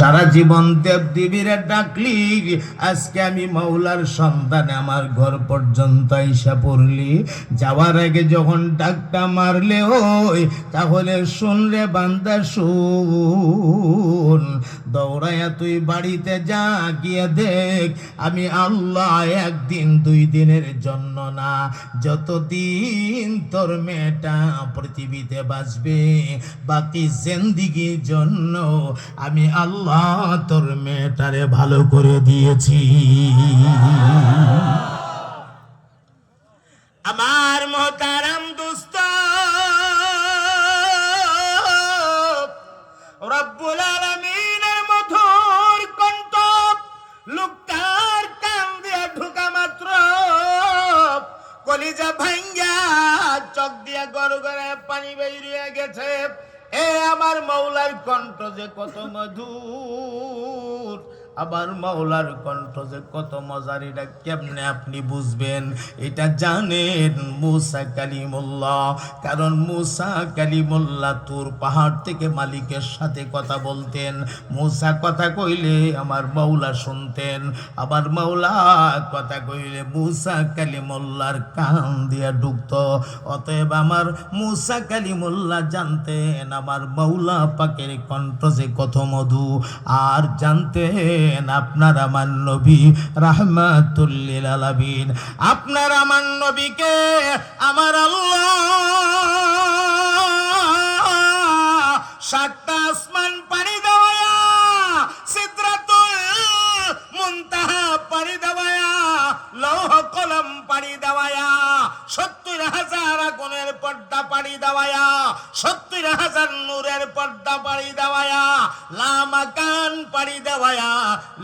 সারা জীবন দেবদেবীরা ডাকলি, আজকে আমি মাওলার সন্তান আমার ঘর পর্যন্ত আইসা পড়লি। যাওয়ার আগে যখন ডাকটা মারলে ওই, তাহলে শুন রে বান্দা শুন, দৌড়াইয়া তুই বাড়িতে যা, গিয়ে দেখ আমি আল্লাহ একদিন দুই দিনের জন্য না, যতদিন তোর মেয়েটা পৃথিবীতে বাঁচবে বাকি জিন্দেগির জন্য আমি আল্লাহ তোর মেয়েটারে ভালো করে দিয়েছি। আমার মোহতারাম দোস্ত, রব্বুল আলামিনের মধুর কণ্ঠ লোকটার কান দিয়ে ঢোকা মাত্র কলিজা ভাঙ্গা চোখ দিয়া গড়গড়ে পানি বেরিয়ে গেছে। এ আমার মাওলার কণ্ঠ যে কত মধুর, আবার মাওলার কণ্ঠ যে কত মজার, এটা কেমনে আপনি বুঝবেন? এটা জানেন মুসা কালিমুল্লাহ। কারণ মুসা কালিমুল্লাহ তুর পাহাড় থেকে মালিকের সাথে কথা বলতেন। মুসা কথা কইলে আমার মাওলা শুনতেন, আবার মাওলা কথা কইলে মুসা কালিমুল্লাহর কান দিয়া ঢুকত। অতএব আমার মুসা কালিমুল্লাহ জানতেন আমার মাওলা পাকের কণ্ঠ যে কত মধু। আর জানতেন আপনার আমার নবী রাহমাতুল লিল আলামিন, আপনার আমার নবীকে আমার আল্লাহ সাতটা আসমান পাড়ি দেওয়া, সিদরাতুল মুনতাহা পাড়ি দেওয়া, লৌহ কলম পাড়ি দেওয়া, 70,000 আগুনের পর্দা পাড়ি দেওয়া, 70,000 নূরের পর্দা পাড়ি দেওয়া, লা মাকান পাড়ি দেওয়া,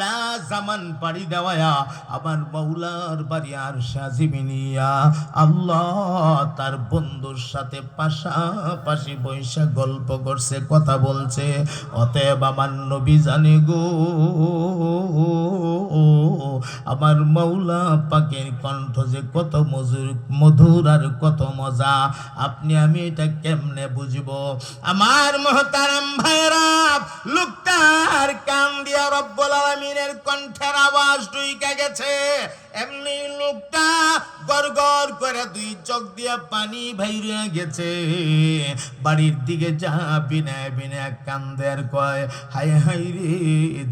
লা জামান পাড়ি দেওয়া, আমার মাওলার বাড়ি আরশে আজিমিনিয়া আল্লাহ তার বন্ধুর সাথে পাশাপাশি বৈশা গল্প করছে, কথা বলছে। অতএব আমার নবী জানে গো, আমার মাওলা পাকের কণ্ঠ যে কত মধুর আর কত মজা। আপনি আমি এটা কেমনে বুঝবো? আমার মুহতারাম ভাইরা, লোকটার কান দিয়া রব্বুল আলামিনের কণ্ঠের আওয়াজ ঢুইকা গেছে। এমনি লোকটা গড়গড় করে দুই চোখ দিয়া পানি বাইরে গেছে। বাড়ির দিকে যা বিনা বিনা কান্দে আর কয়, হায় হায় রে,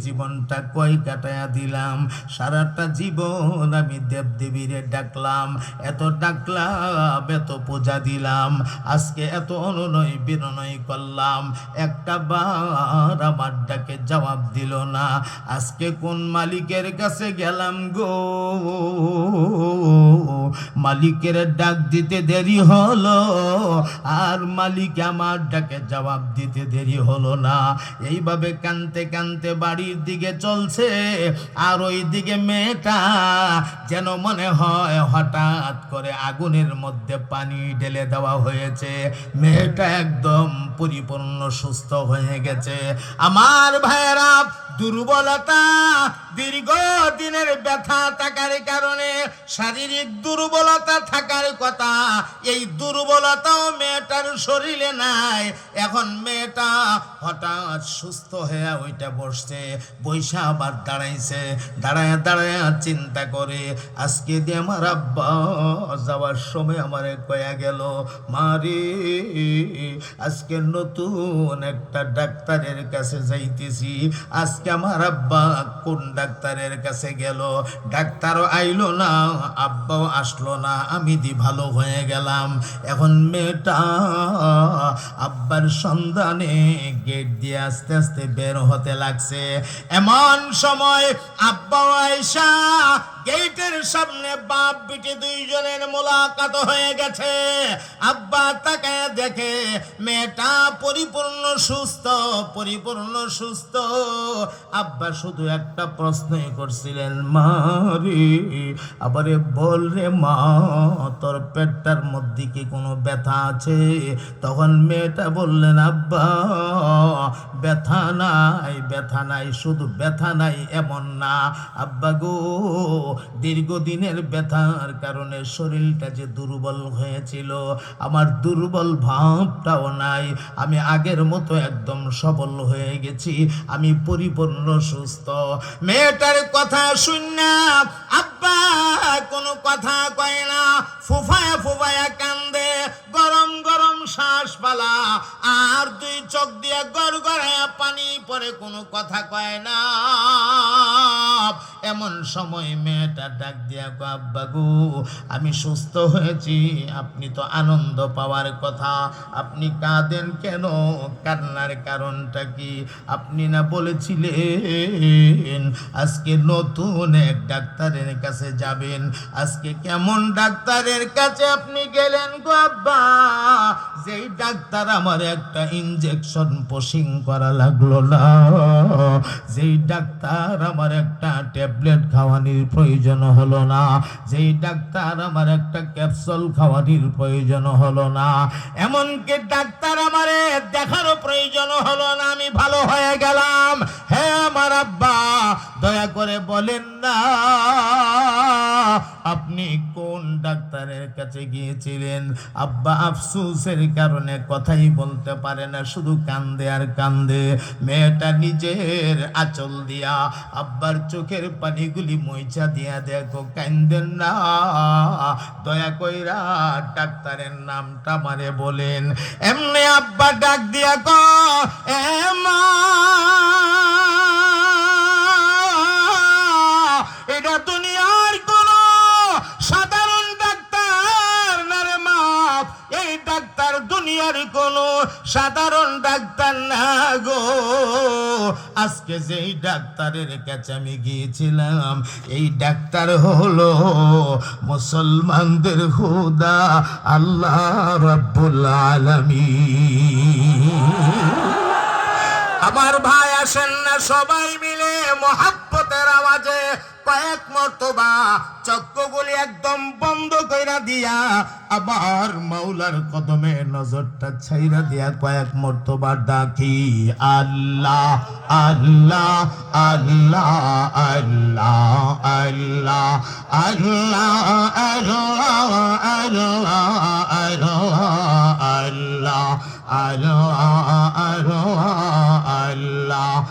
জীবনটা কয় কাটায়া দিলাম। সারাটা জীবন আমি দেবদেবীরে ডাকলাম, এত ডাকলাম, এত পূজা দিলাম, আজকে এত অনুনয় বিনয় করলাম, একটা বার আমার ডাকে জবাব দিল না। আজকে কোন মালিকের কাছে গেলাম গো, মালিকের ডাক দিতে দেরি হলো, আর মালিক আমার ডাকে জবাব দিতে দেরি হলো না। এইভাবে কানতে কানতে বাড়ির দিকে চলছে। আর ওই দিকে মেয়েটা যেন মনে হয় হঠাৎ করে আগুনের মধ্যে পানি ঢেলে দেওয়া হয়েছে। মেয়েটা একদম পরিপূর্ণ সুস্থ হয়ে গেছে। আমার ভাইয়েরা, দুর্বলতা, দীর্ঘ দিনের ব্যথা থাকার কারণে শারীরিক দুর্বলতা থাকার কথা, এই দুর্বলতাও মেয়েটার শরীরে নাই। এখন মেয়েটা হঠাৎ সুস্থ হয়ে ওইটা বসছে, বৈশা আবার দাঁড়াইছে। দাঁড়ায় দাঁড়ায় চিন্তা করে, আজকে দিয়ে আমার আব্বা যাওয়ার সময় আমারে কয়া গেল, মারে আজকে নতুন একটা ডাক্তারের কাছে যাইতেছি। আজকে আমার আব্বা কোন ডাক্তারের কাছে গেল, ডাক্তারও আইলো না, আব্বাও আসলো না, আমি দি ভালো হয়ে গেলাম। এখন মেয়েটা আব্বার সন্ধানে গেট দিয়ে আস্তে আস্তে বের হতে লাগছে। এমন সময় আব্বা আয়েশা গেটের সামনে বাপ বিটি দুইজনের মোলাকাত হয়ে গেছে। আব্বা তাকায় দেখে মেয়েটা পরিপূর্ণ সুস্থ, পরিপূর্ণ সুস্থ। আব্বা শুধু একটা প্রশ্নই করছিলেন, মা রে, আবারে বল রে মা, তোর পেটটার মধ্যে কি কোনো ব্যথা আছে? তখন মেয়েটা বললেন, আব্বা ব্যথা নাই, ব্যথা নাই, শুধু ব্যথা নাই এমন না আব্বা গো, দীর্ঘদিনের ব্যথার কারণে শরীরটা যে দুর্বল হয়েছিল, আমার দুর্বল ভাবটাও নাই। আমি আগের মতো একদম সবল হয়ে গেছি, আমি পরিপূর্ণ সুস্থ। মেয়েটার কথা শুননা আব্বা কোনো কথা কয় না, ফুফায়া ফুফায়া কান্দে, গরম গরম শ্বাস পালা, আর দুই চোখ দিয়ে গড়গড়ায়া পানি পরে, কোনো কথা কয় না। এমন সময় মেয়েটা ডাক দিয়া কয়, আব্বা গো আমি সুস্থ হয়েছি, আপনি তো আনন্দ পাওয়ার কথা, আপনি কাঁদেন কেন? কান্নার কারণটা কি? আপনি না বলেছিলেন আজকে নতুন এক ডাক্তারের কাছে যাবেন, আজকে কেমন ডাক্তারের কাছে আপনি গেলেন গো আব্বা? যেই ডাক্তার আমার একটা ইনজেকশন পুশিং করা লাগলো না, যেই ডাক্তার আমার একটা ট্যাবলেট খাওয়ানোর প্রয়োজন হলো না, যেই ডাক্তার আমার একটা ক্যাপসুল খাওয়ানোর প্রয়োজন হলো না, এমনকি ডাক্তার আমারে দেখারও প্রয়োজন হলো না, আমি ভালো হয়ে গেলাম। হ্যাঁ আমার আব্বা দয়া করে বলেন না আপনি কোন ডাক্তারের কাছে গিয়েছিলেন? আব্বা আফসোসের কারণে কথাই বলতে পারে না, শুধু কান্দে আর কান্দে। মেয়েটা নিজের আঁচল দিয়া আব্বার চোখের পানিগুলি মোইচা দিয়া, দেখো কান্দেন না, দয়া কইরা ডাক্তারের নামটা মারে বলেন। এমনি আব্বা ডাক দিয়া কো, এ মা এটা দুনিয়ার কোন সাধারণ ডাক্তার না রে মা, এই ডাক্তার দুনিয়ার কোন সাধারণ ডাক্তার না গো। আজকে যেই ডাক্তারের কাছে আমি গিয়েছিলাম, এই ডাক্তার হলো মুসলমানদের খোদা আল্লাহ রাব্বুল আলামিন। আমার ভাই আসেন না সবাই মিলে মহাব্বতের আওয়াজে কয়েক মর্তবা চক্ষুগুলি একদম বন্ধ কইরা দিয়া আবার মাওলার কদমে নজরটা ছাইরা দিয়া কয়েক মর্তবা ডাকি, আল্লাহ আল্লাহ আল্লাহ আল্লাহ আল্লাহ আল্লাহ আল্লাহ আল্লাহ আল্লাহ আল্লাহ আল্লাহ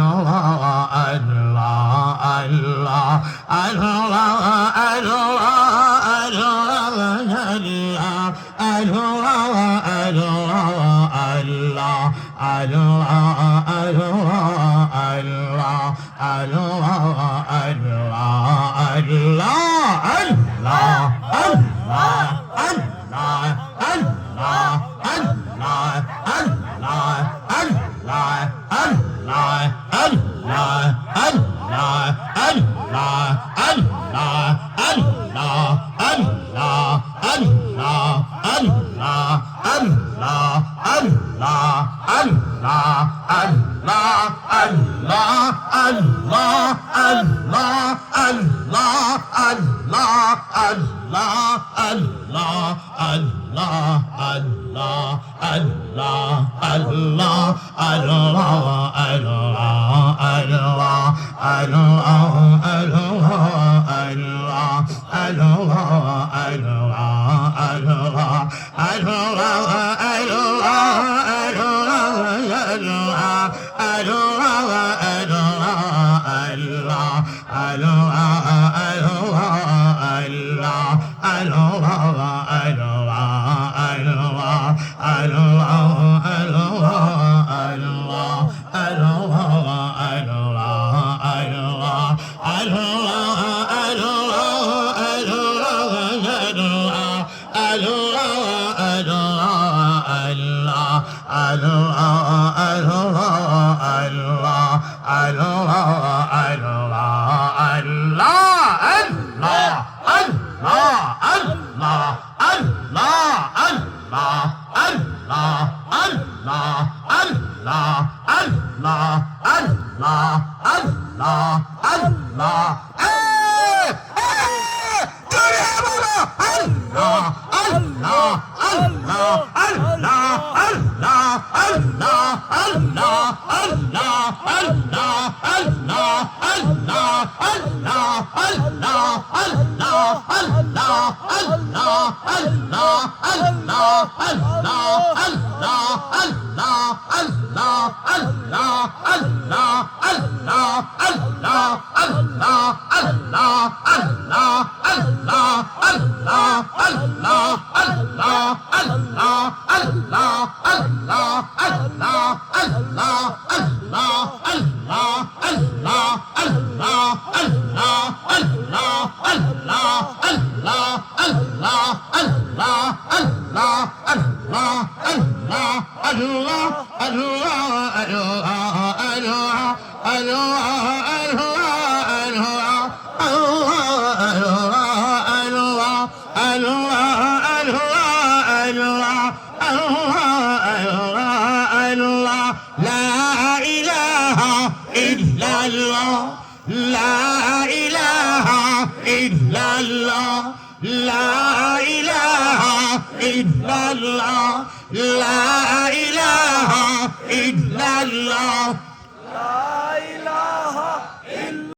আল্লাহ আল্লাহ لا إله إلا الله